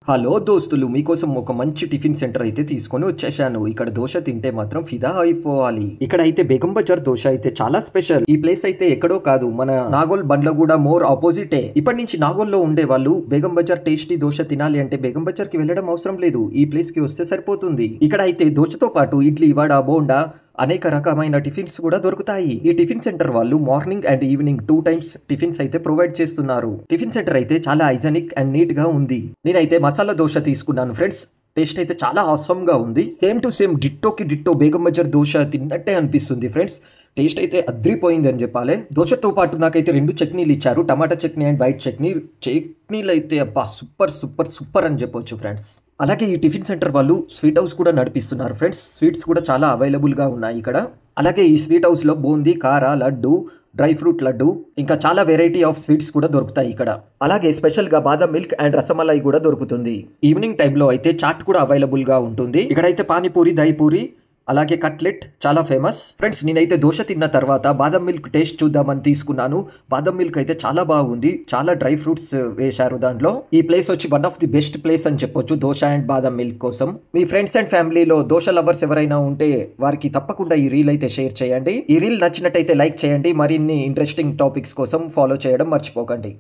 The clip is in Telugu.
హలో దోస్తులు, మీకోసం ఒక మంచి టిఫిన్ సెంటర్ అయితే తీసుకొని వచ్చేసాను. ఇక్కడ దోశ తింటే మాత్రం ఫిదా అయిపోవాలి. ఇక్కడ అయితే బేగం బజార్ దోశ అయితే చాలా స్పెషల్. ఈ ప్లేస్ అయితే ఎక్కడో కాదు, మన నాగోల్ బండ్లగూడ మోర్ ఆపోజిటే. ఇప్పటి నుంచి నాగోల్లో ఉండే వాళ్ళు బేగం బజార్ టేస్టీ దోశ తినాలి అంటే బేగం బజార్ కి వెళ్ళడం అవసరం లేదు, ఈ ప్లేస్ కి వస్తే సరిపోతుంది. ఇక్కడ అయితే దోశతో పాటు ఇడ్లీ, వడ, బోండా అనేక రకమైన టిఫిన్స్ కూడా దొరుకుతాయి. ఈ టిఫిన్ సెంటర్ వాళ్ళు morning and evening 2 times tiffins అయితే ప్రొవైడ్ చేస్తున్నారు. టిఫిన్ సెంటర్ అయితే చాలా హైజెనిక్ అండ్ నీట్ గా ఉంది. నేనైతే మసాలా దోశ తీసుకున్నాను ఫ్రెండ్స్. టేస్ట్ అయితే చాలా ఆసమ్ గా ఉంది. సేమ్ టు సేమ్ డిట్టోకి డిట్టో బేగం బజార్ దోశ తిన్నట్టే అనిపిస్తుంది ఫ్రెండ్స్. టేస్ట్ అయితే అద్రిపోయింది అని చెప్పాలి. దోశతో పాటు నాకైతే 2 చట్నీలు ఇచ్చారు, టమాటా చట్నీ అండ్ వైట్ చట్నీ. చట్నీలు అయితే అబ్బా సూపర్ సూపర్ సూపర్ అని చెప్పొచ్చు ఫ్రెండ్స్. అలాగే ఈ టిఫిన్ సెంటర్ వాళ్ళు స్వీట్ హౌస్ కూడా నడిపిస్తున్నారు ఫ్రెండ్స్. స్వీట్స్ కూడా చాలా అవైలబుల్గా ఉన్నాయి ఇక్కడ. అలాగే ఈ స్వీట్ హౌస్లో బూందీ, కార, లడ్డు, డ్రై ఫ్రూట్ లడ్డు, ఇంకా చాలా వెరైటీ ఆఫ్ స్వీట్స్ కూడా దొరుకుతాయి ఇక్కడ. అలాగే స్పెషల్గా బాదం మిల్క్ అండ్ రసమలై కూడా దొరుకుతుంది. ఈవినింగ్ టైంలో అయితే చాట్ కూడా అవైలబుల్గా ఉంటుంది. ఇక్కడైతే పానీపూరి, దహిపూరి, అలాగే కట్లెట్ చాలా ఫేమస్ ఫ్రెండ్స్. నేనైతే దోశ తిన్న తర్వాత బాదం మిల్క్ టేస్ట్ చూద్దామని తీసుకున్నాను. బాదం మిల్క్ అయితే చాలా బాగుంది, చాలా డ్రై ఫ్రూట్స్ వేశారు దాంట్లో. ఈ ప్లేస్ వచ్చి one of the best place అని చెప్పొచ్చు దోశ అండ్ బాదం మిల్క్ కోసం. మీ ఫ్రెండ్స్ అండ్ ఫ్యామిలీలో దోశ లవర్స్ ఎవరైనా ఉంటే వారికి తప్పకుండా ఈ రీల్ అయితే షేర్ చేయండి. ఈ రీల్ నచ్చినట్టయితే లైక్ చేయండి. మరిన్ని ఇంట్రెస్టింగ్ టాపిక్స్ కోసం ఫాలో చేయడం మర్చిపోకండి.